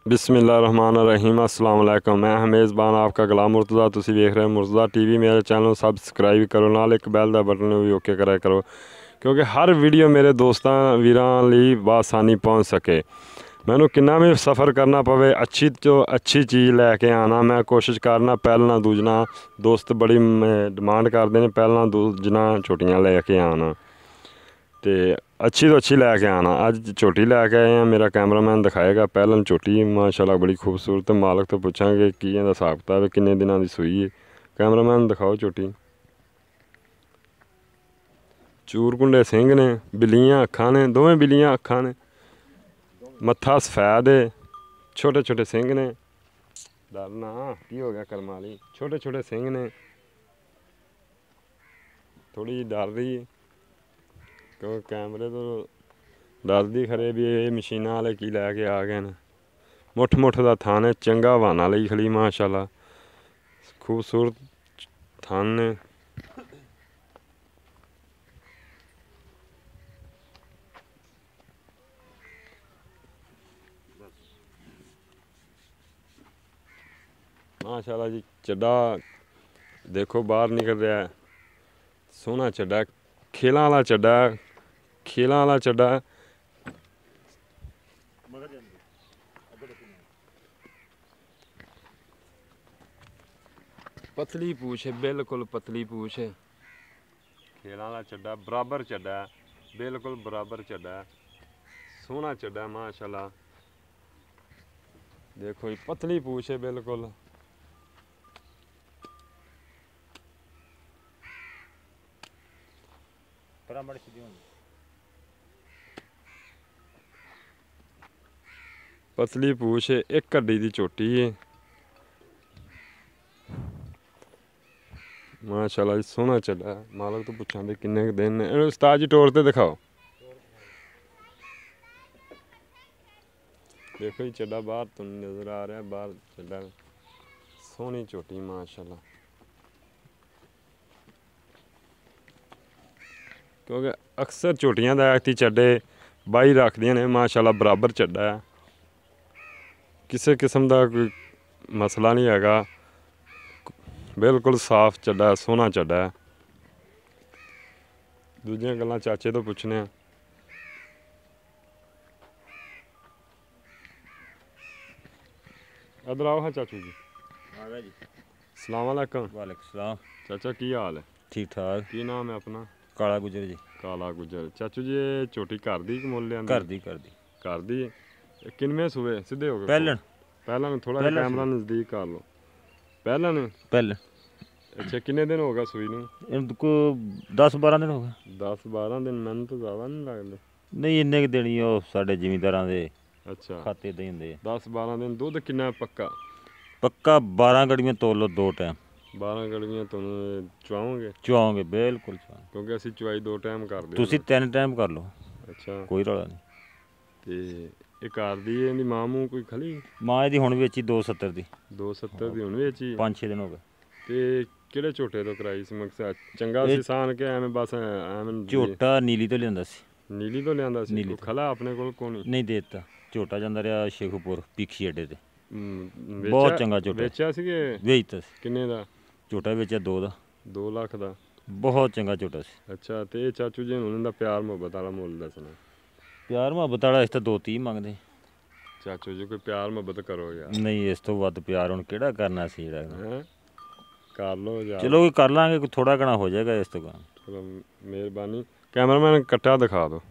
बिस्मिल्लाहिर्रहमानिर्रहीम अस्सलाम वालेकुम। मैं मेज़बान आपका गुलाम मुर्तज़ा। तुसी वेख रहे हो मुर्तज़ा टीवी। मेरे चैनल ਨੂੰ ਸਬਸਕ੍ਰਾਈਬ ਕਰੋ, ਨਾਲ ਇੱਕ ਬੈਲ ਦਾ ਬਟਨ ਵੀ ਓਕੇ ਕਰਿਆ ਕਰੋ, ਕਿਉਂਕਿ ਹਰ ਵੀਡੀਓ ਮੇਰੇ ਦੋਸਤਾਂ ਵੀਰਾਂ ਲਈ ਬਾਸਾਨੀ ਪਹੁੰਚ ਸਕੇ। ਮੈਨੂੰ ਕਿੰਨਾ ਵੀ ਸਫ਼ਰ ਕਰਨਾ ਪਵੇ, ਅੱਛੀ ਤੋਂ ਅੱਛੀ ਚੀਜ਼ ਲੈ ਕੇ ਆਣਾ ਮੈਂ ਕੋਸ਼ਿਸ਼ ਕਰਨਾ। ਪਹਿਲਾਂ ਦੂਜਣਾ ਦੋਸਤ ਬੜੀ ਡਿਮਾਂਡ ਕਰਦੇ ਨੇ, ਪਹਿਲਾਂ ਦੂਜਣਾ ਝੋਟੀਆਂ ਲੈ ਕੇ ਆਣਾ ਤੇ अच्छी तो अच्छी लैके आना। अज झोटी लैके आए हैं, मेरा कैमरामैन दिखाएगा। पहलन झोटी माशाल्लाह बड़ी खूबसूरत। मालक तो पूछांगे की इहदा हिसाब किताब है, किन्ने दिनां दी सूई है। कैमरामैन दिखाओ झोटी। चूरकुंडे सिंह ने, बिल्लियां अखां ने, दोवें बिल्लियां अखां ने, मत्था सफैद है, छोटे छोटे सिंह ने। डरना की हो गया करम वाली, छोटे छोटे सिंह ने। थोड़ी डर रही है क्योंकि कैमरे तो डरदी खरे भी ये मशीनां वाले की लैके आ गए न। मुठ मुठ का थान है, चंगा हवाना लई खड़ी माशाल्लाह, खूबसूरत थान ने। माशाल्लाह जी चड्डा देखो बाहर निकल रहा है, सोहना चड्डा, खेलों वाला चड्डा, खेलों वाला चड्डा। पतली पूछ है, बिल्कुल पतली पूछ है। खेलों वाला चड्डा, बराबर चड्डा, बिल्कुल बराबर चड्डा, सोहना चड्डा माशाल्लाह। देखो जी पतली पूछ है बिल्कुल। पतली पूछ है, एक हड्डी की चोटी है माशाल्लाह जी, सोहना चड्डा। मालक तो पुछांदे किन्ने क दिन ने। उस्ताद जी टोर ते दिखाओ। देखो जी चड्डा बाहर तो नज़र आ रहा है, बाहर चड्डा, सोहनी चोटी माशाल्लाह। क्योंकि अक्सर झोटियां दा ऐती चड्डे बाई रखदियां ने माशाल्लाह, बराबर चड्डा है, किसी किस्म का कोई मसला नहीं हैगा, बिल्कुल साफ चड्डा, सोहना चड्डा है। दूजियां गल्लां चाचे तो पुछने। इधर आओ हाँ चाचू जी। सलाम वालेकुम। वालेकुम सलाम। चाचा की हाल है? ठीक ठाक। की नाम है अपना? काला गुजर जी। काला गुजर। चाचू जी ये झोटी घर दी कि मुल लिआंदी? घर दी घर दी है। किनवें सूए सीधे हो गए? पहलन थोड़ा जिहा कैमरा नज़दीक कर लो। पहलन अच्छा, किन्ने दिन हो गए सूई नूं? इनको 10-12 दिन हो गए। 10-12 दिन? मैनूं तो ज़्यादा नहीं लगदे। नहीं इन्ने दिन ही वो साडे जिमींदारां दे अच्छा खाते दे हुंदे। 10-12 दिन। दुध किन्ना पक्का? पक्का 12 गड़ियां तोल लो 2 टाइम। 12 गड़ियां तुहानूं चुआओगे? चुआओगे बिल्कुल चुआओगे, क्योंकि असीं चुआई 2 टाइम करदे। तुसीं 3 टाइम कर लो। अच्छा कोई रौला नहीं। ते ਇਹ ਘਰ ਦੀ ਇਹਦੀ ਮਾਂ ਮੂੰਹ ਕੋਈ ਖਲੀ? ਮਾਂ ਇਹਦੀ ਹੁਣ ਵੇਚੀ 270 ਦੀ। 270 ਦੀ ਹੁਣ ਵੇਚੀ? 5-6 ਦਿਨ ਹੋ ਗਏ। ਤੇ ਕਿਹੜੇ ਝੋਟੇ ਤੋਂ ਕਰਾਈ ਸੀ? ਮਕਸਦ ਚੰਗਾ ਸੀ ਸਾਨ ਕੇ ਐਵੇਂ ਬਸ ਐਵੇਂ? ਝੋਟਾ ਨੀਲੀ ਤੋਂ ਲਿਆਂਦਾ ਸੀ। ਨੀਲੀ ਤੋਂ ਲਿਆਂਦਾ ਸੀ? ਖਲਾ ਆਪਣੇ ਕੋਲ ਕੋਣੀ? ਨਹੀਂ ਦੇ ਦਿੱਤਾ। ਝੋਟਾ ਜਾਂਦਾ ਰਿਹਾ ਸ਼ੇਖੂਪੁਰ ਪੀਖੀ ਅੱਡੇ ਤੇ। ਬਹੁਤ ਚੰਗਾ ਝੋਟਾ। ਵੇਚਿਆ ਸੀ ਕਿ ਵੇਚਤਾ ਸੀ? ਕਿੰਨੇ ਦਾ ਝੋਟਾ ਵੇਚਿਆ 2 ਦਾ। 2 ਲੱਖ ਦਾ? ਬਹੁਤ ਚੰਗਾ ਝੋਟਾ ਸੀ। ਅੱਛਾ ਤੇ ਇਹ ਚਾਚੂ ਜੀ ਹੁਣ ਇਹਦਾ ਪਿਆਰ ਮੁਹੱਬਤ ਵਾਲਾ ਮੁੱਲ ਦੱਸਣਾ। ਪਿਆਰ ਮੁਹੱਬਤ ਵਾਲਾ ਇਸ ਤਾਂ 2-30 ਮੰਗਦੇ। ਚਾਚੂ ਜੀ ਕੋਈ ਪਿਆਰ ਮੁਹੱਬਤ ਕਰੋ ਯਾਰ। ਨਹੀਂ ਇਸ ਤੋਂ ਵੱਧ ਪਿਆਰ ਹੁਣ ਕਿਹੜਾ ਕਰਨਾ ਸੀ ਜਿਹੜਾ। ਕਰ ਲਓ ਯਾਰ। ਚਲੋ ਕੋਈ ਕਰ ਲਾਂਗੇ, ਕੋਈ ਥੋੜਾ ਘਣਾ ਹੋ ਜਾਏਗਾ ਇਸ ਤੋਂ ਬਾਅਦ। ਚਲੋ ਮਿਹਰਬਾਨੀ। ਕੈਮਰਾਮੈਨ ਕੱਟਾ ਦਿਖਾ ਦਿਓ।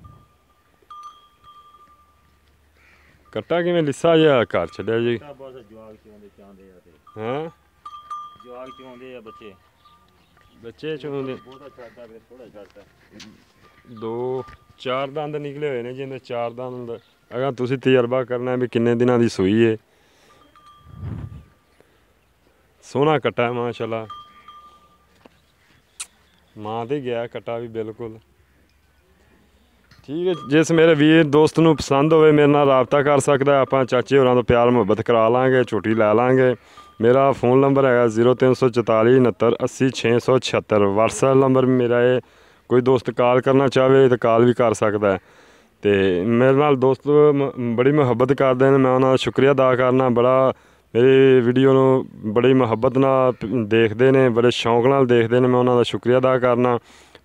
ਕੱਟਾ ਕਿਵੇਂ ਲਿੱਸਾ ਜਿਹਾ ਘਰ ਛੱਡਿਆ ਜੀ? ਬਸ ਜਵਾਗ ਚੋਂਦੇ ਚਾਹੁੰਦੇ ਆ ਤੇ। ਹੈਂ? ਜਵਾਗ ਚੋਂਦੇ ਆ ਬੱਚੇ। ਬੱਚੇ ਚੋਂਦੇ? ਬਹੁਤਾ ਛੱਡਦਾ ਫਿਰ ਥੋੜਾ ਛੱਡਦਾ। 2-4 ਦੰਦ ਨਿਕਲੇ ਹੋਏ ਨੇ ਜਿੰਦੇ 4 ਦੰਦ। ਅਗਰ ਤੁਸੀਂ ਤਜਰਬਾ ਕਰਨਾ ਵੀ ਕਿੰਨੇ ਦਿਨਾਂ ਦੀ ਸੂਈ ਹੈ। ਸੋਹਣਾ ਕੱਟਾ ਹੈ ਮਾਸ਼ਾਅੱਲਾ। ਮਾਂ ਤੇ ਗਿਆ ਕੱਟਾ ਵੀ ਬਿਲਕੁਲ ਠੀਕ ਹੈ। ਜਿਸ ਮੇਰੇ ਵੀਰ ਦੋਸਤ ਨੂੰ ਪਸੰਦ ਹੋਵੇ ਮੇਰੇ ਨਾਲ ਰਾਬਤਾ ਕਰ ਸਕਦਾ। ਆਪਾਂ ਚਾਚੇ ਹੋਰਾਂ ਤੋਂ ਪਿਆਰ ਮੁਹੱਬਤ ਕਰਾ ਲਾਂਗੇ, ਝੋਟੀ ਲੈ ਲਾਂਗੇ। ਮੇਰਾ फ़ोन नंबर है 0344 69 80 676। व्हाट्सएप नंबर भी मेरा है, कोई दोस्त कॉल करना चाहे तो कॉल भी कर सकता है। ਤੇ ਮੇਰੇ ਨਾਲ ਦੋਸਤ ਬੜੀ ਮੁਹੱਬਤ ਕਰਦੇ ਨੇ, ਮੈਂ ਉਹਨਾਂ ਦਾ ਸ਼ੁਕਰੀਆ ਅਦਾ ਕਰਨਾ। ਬੜਾ ਮੇਰੀ ਵੀਡੀਓ ਨੂੰ ਬੜੀ ਮੁਹੱਬਤ ਨਾਲ ਦੇਖਦੇ ਨੇ, ਬੜੇ ਸ਼ੌਂਕ ਨਾਲ ਦੇਖਦੇ ਨੇ, ਮੈਂ ਉਹਨਾਂ ਦਾ ਸ਼ੁਕਰੀਆ ਅਦਾ ਕਰਨਾ।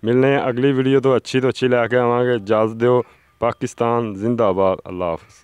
ਮਿਲਨੇ ਅਗਲੀ ਵੀਡੀਓ ਤੋਂ ਅੱਛੀ ਲੈ ਕੇ ਆਵਾਂਗੇ। ਇਜਾਜ਼ਤ ਦਿਓ। ਪਾਕਿਸਤਾਨ ਜ਼ਿੰਦਾਬਾਦ। ਅੱਲਾ ਹਾਫਿਜ਼।